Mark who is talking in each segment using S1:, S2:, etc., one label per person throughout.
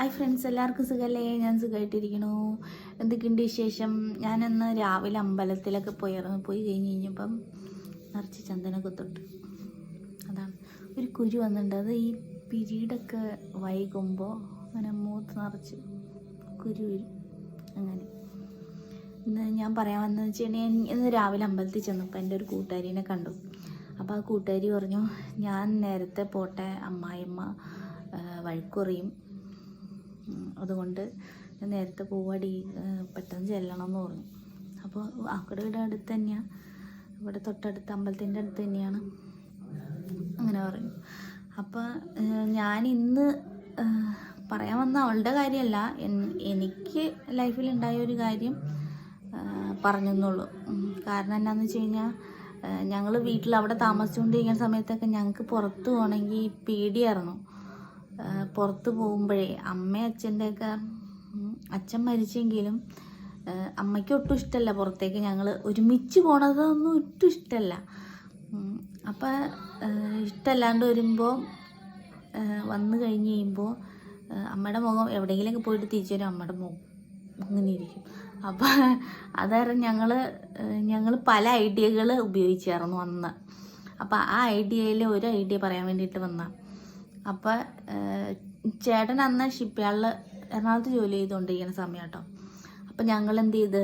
S1: Hi friends, എല്ലാവർക്കും സുഖമല്ലേ? ഞാൻ സുഖമായിട്ടിരിക്കണു. എന്തൊക്കെയുണ്ട് വിശേഷം? ഞാനിന്ന് രാവിലെ അമ്പലത്തിലൊക്കെ പോയി കഴിഞ്ഞപ്പം നിറച്ച് ചന്ദനമൊക്കെ തൊട്ട്. അതാണ് ഒരു കുരു വന്നിട്ടുണ്ട്. അത് ഈ പിരീഡൊക്കെ വൈകുമ്പോൾ അങ്ങനെ മൂത്ത് നിറച്ച് കുരു വരും. അങ്ങനെ ഇന്ന് ഞാൻ പറയാൻ വന്നതെന്ന് വെച്ചിട്ടുണ്ടെങ്കിൽ, ഇന്ന് രാവിലെ അമ്പലത്തിൽ ചെന്നപ്പോൾ എൻ്റെ ഒരു കൂട്ടുകാരിനെ കണ്ടു. അപ്പോൾ ആ കൂട്ടുകാരി പറഞ്ഞു, ഞാൻ നേരത്തെ പോട്ടെ, അമ്മായിയമ്മ വഴക്കുറയും, അതുകൊണ്ട് നേരത്തെ പോവാടി, പെട്ടെന്ന് ചെല്ലണമെന്ന് പറഞ്ഞു. അപ്പോൾ അവിടെ അടുത്ത് തന്നെയാണ്, ഇവിടെ തൊട്ടടുത്ത് അമ്പലത്തിൻ്റെ അടുത്ത് തന്നെയാണ്. അങ്ങനെ പറഞ്ഞു. അപ്പോൾ ഞാൻ ഇന്ന് പറയാൻ വന്ന അവളുടെ കാര്യമല്ല, എനിക്ക് ലൈഫിലുണ്ടായ ഒരു കാര്യം പറഞ്ഞെന്നുള്ളൂ. കാരണം എന്താണെന്ന് വെച്ച് കഴിഞ്ഞാൽ, ഞങ്ങൾ വീട്ടിൽ അവിടെ താമസിച്ചുകൊണ്ടിരിക്കുന്ന സമയത്തൊക്കെ ഞങ്ങൾക്ക് പുറത്ത് പോകണമെങ്കിൽ പേടിയായിരുന്നു. പുറത്ത് പോകുമ്പോഴേ അമ്മയും അച്ഛൻ്റെയൊക്കെ, അച്ഛൻ മരിച്ചെങ്കിലും അമ്മയ്ക്ക് ഒട്ടും ഇഷ്ടമല്ല പുറത്തേക്ക് ഞങ്ങൾ ഒരുമിച്ച് പോണതൊന്നും ഒട്ടും ഇഷ്ടമല്ല. അപ്പം ഇഷ്ടമല്ലാണ്ട് വരുമ്പോൾ, വന്നു കഴിഞ്ഞ് കഴിയുമ്പോൾ അമ്മയുടെ മുഖം എവിടെയെങ്കിലുമൊക്കെ പോയിട്ട് തിരിച്ചു വരും, അമ്മയുടെ മുഖം അങ്ങനെ ഇരിക്കും. അപ്പം അതായിരുന്നു ഞങ്ങൾ പല ഐഡിയകൾ ഉപയോഗിച്ചായിരുന്നു അന്ന്. അപ്പം ആ ഐഡിയയിൽ ഒരു ഐഡിയ പറയാൻ വേണ്ടിയിട്ട് വന്ന. അപ്പം ചേട്ടൻ അന്ന് ഷിപ്പ് യാർഡിൽ എറണാകുളത്ത് ജോലി ചെയ്തുകൊണ്ടിരിക്കുന്ന സമയം കേട്ടോ. അപ്പം ഞങ്ങൾ എന്ത് ചെയ്ത്,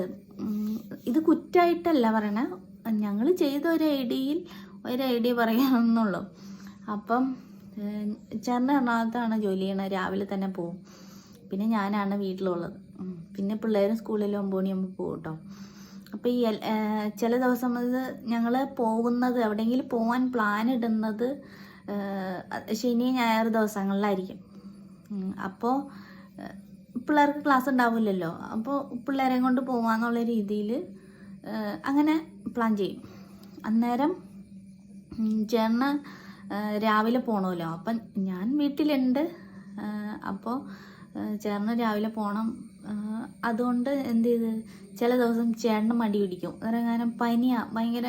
S1: ഇത് കുറ്റമായിട്ടല്ല പറയണേ, ഞങ്ങൾ ചെയ്ത ഒരു ഐഡിയ പറയാമെന്നുള്ളൂ. അപ്പം ചേട്ടൻ എറണാകുളത്താണ് ജോലി ചെയ്യണത്, രാവിലെ തന്നെ പോവും. പിന്നെ ഞാനാണ് വീട്ടിലുള്ളത്. പിന്നെ പിള്ളേരും സ്കൂളിൽ 9 മണിയാകുമ്പോൾ പോകും കേട്ടോ. അപ്പോൾ ഈ ചില ദിവസം അത് ഞങ്ങൾ പോകുന്നത്, എവിടെയെങ്കിലും പോകാൻ പ്ലാൻ ഇടുന്നത് ശനി ഞായർ ദിവസങ്ങളിലായിരിക്കും. അപ്പോൾ പിള്ളേർക്ക് ക്ലാസ് ഉണ്ടാവില്ലല്ലോ, അപ്പോൾ പിള്ളേരെ കൊണ്ട് പോകാമെന്നുള്ള രീതിയിൽ അങ്ങനെ പ്ലാൻ ചെയ്യും. അന്നേരം ചേട്ടന് രാവിലെ പോകണമല്ലോ, അപ്പം ഞാൻ വീട്ടിലുണ്ട്. അപ്പോൾ ചേട്ടന് രാവിലെ പോകണം. അതുകൊണ്ട് എന്ത് ചെയ്ത്, ചില ദിവസം ചേട്ടന് മടി പിടിക്കും. കാരണം പനിയാണ്, ഭയങ്കര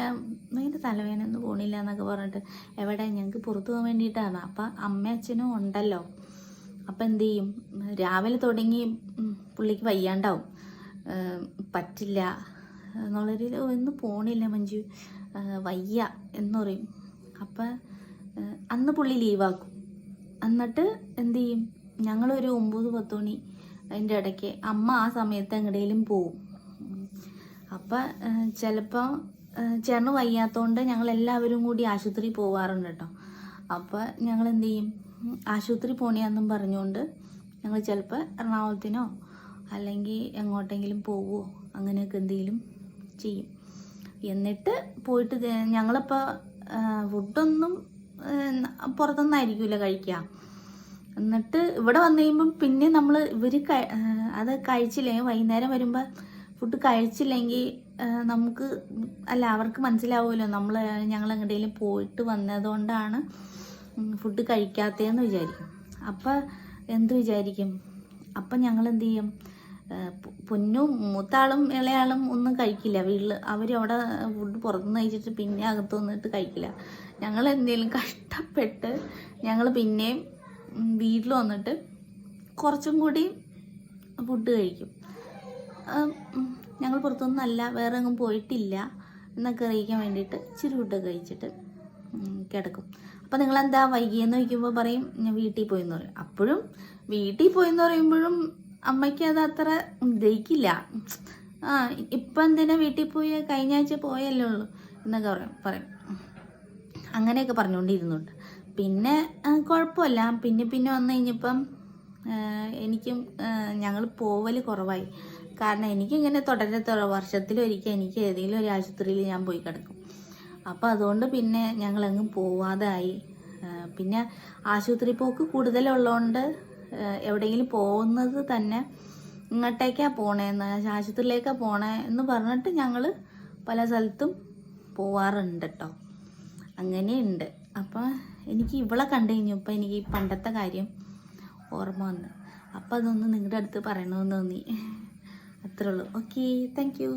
S1: തലവേദന, ഒന്നും പോണില്ല എന്നൊക്കെ പറഞ്ഞിട്ട്, എവിടെ ഞങ്ങൾക്ക് പുറത്തു പോകാൻ വേണ്ടിയിട്ടാണ്. അപ്പം അമ്മയും അച്ഛനും ഉണ്ടല്ലോ. അപ്പം എന്ത് ചെയ്യും, രാവിലെ തുടങ്ങി പുള്ളിക്ക് വയ്യാണ്ടാവും, പറ്റില്ല എന്നുള്ളൊരു, ഒന്നും പോണില്ല മഞ്ജു, വയ്യ എന്ന് പറയും. അപ്പം അന്ന് പുള്ളി ലീവാക്കും. എന്നിട്ട് എന്ത് ചെയ്യും, ഞങ്ങളൊരു 9-10 മണി അതിൻ്റെ ഇടയ്ക്ക് അമ്മ ആ സമയത്ത് എങ്ങടേലും പോവും. അപ്പം ചിലപ്പോൾ ചേട്ടന് വയ്യാത്തതുകൊണ്ട് ഞങ്ങൾ എല്ലാവരും കൂടി ആശുപത്രി പോവാറുണ്ട് കേട്ടോ. അപ്പം ഞങ്ങൾ എന്ത് ചെയ്യും, ആശുപത്രി പോണിയാന്നും പറഞ്ഞുകൊണ്ട് ഞങ്ങൾ ചിലപ്പോൾ എറണാകുളത്തിനോ അല്ലെങ്കിൽ എങ്ങോട്ടെങ്കിലും പോവുമോ, അങ്ങനെയൊക്കെ എന്തെങ്കിലും ചെയ്യും. എന്നിട്ട് പോയിട്ട് ഞങ്ങളിപ്പോൾ ഫുഡൊന്നും പുറത്തുനിന്നായിരിക്കില്ല കഴിക്കുക. എന്നിട്ട് ഇവിടെ വന്നു കഴിയുമ്പം പിന്നെ അത് കഴിച്ചില്ലെങ്കിൽ, വൈകുന്നേരം വരുമ്പോൾ ഫുഡ് കഴിച്ചില്ലെങ്കിൽ നമുക്ക് അവർക്ക് മനസ്സിലാവുമല്ലോ ഞങ്ങൾ എങ്ങോട്ടെങ്കിലും പോയിട്ട് വന്നതുകൊണ്ടാണ് ഫുഡ് കഴിക്കാത്തതെന്ന് വിചാരിക്കും. അപ്പം എന്ത് വിചാരിക്കും, അപ്പം ഞങ്ങൾ എന്ത് ചെയ്യും, പൊന്നും മൂത്താളും ഇളയാളും ഒന്നും കഴിക്കില്ല വീട്ടിൽ. അവരവിടെ ഫുഡ് പുറത്തുനിന്ന് കഴിച്ചിട്ട് പിന്നെ അകത്ത് വന്നിട്ട് കഴിക്കില്ല. ഞങ്ങൾ എന്തെങ്കിലും കഷ്ടപ്പെട്ട് ഞങ്ങൾ പിന്നെയും വീട്ടിൽ വന്നിട്ട് കുറച്ചും കൂടി ഫുഡ് കഴിക്കും. ഞങ്ങൾ പുറത്തൊന്നും വേറെ എങ്ങും പോയിട്ടില്ല എന്നൊക്കെ അറിയിക്കാൻ വേണ്ടിയിട്ട് ഇച്ചിരി ഫുഡൊക്കെ കഴിച്ചിട്ട് കിടക്കും. അപ്പം നിങ്ങളെന്താ വൈകിയെന്ന് ചോദിക്കുമ്പോൾ പറയും, ഞാൻ വീട്ടിൽ പോയെന്ന് പറയും. അപ്പോഴും വീട്ടിൽ പോയെന്ന് പറയുമ്പോഴും അമ്മയ്ക്ക് അത് അത്ര ദഹിക്കില്ല. ഇപ്പം എന്തിനാ വീട്ടിൽ പോയി, കഴിഞ്ഞ ആഴ്ച പോയല്ലേ ഉള്ളൂ എന്നൊക്കെ പറയും. അങ്ങനെയൊക്കെ പറഞ്ഞുകൊണ്ടിരുന്നുണ്ട്. പിന്നെ കുഴപ്പമില്ല. പിന്നെ വന്നു കഴിഞ്ഞപ്പം എനിക്കും ഞങ്ങൾ പോവൽ കുറവായി. കാരണം എനിക്കിങ്ങനെ വർഷത്തിലൊരിക്കൽ എനിക്ക് ഏതെങ്കിലും ഒരു ആശുപത്രിയിൽ ഞാൻ പോയി കിടക്കും. അപ്പോൾ അതുകൊണ്ട് പിന്നെ ഞങ്ങളെങ്ങും പോവാതായി. പിന്നെ ആശുപത്രി പോക്ക് കൂടുതലുള്ളതുകൊണ്ട് എവിടെയെങ്കിലും പോകുന്നത് തന്നെ ഇങ്ങോട്ടേക്കാണ് പോണേന്ന്, ആശുപത്രിയിലേക്കാണ് പോണേ എന്ന് പറഞ്ഞിട്ട് ഞങ്ങൾ പല സ്ഥലത്തും പോവാറുണ്ട് കേട്ടോ. അങ്ങനെയുണ്ട്. അപ്പം എനിക്ക് ഇവളെ കണ്ടു കഴിഞ്ഞപ്പോൾ എനിക്ക് പണ്ടത്തെ കാര്യം ഓർമ്മ വന്നു. അപ്പം അതൊന്ന് നിങ്ങളുടെ അടുത്ത് പറയണമെന്ന് തോന്നി. അത്രേ ഉള്ളൂ. Okay, thank you.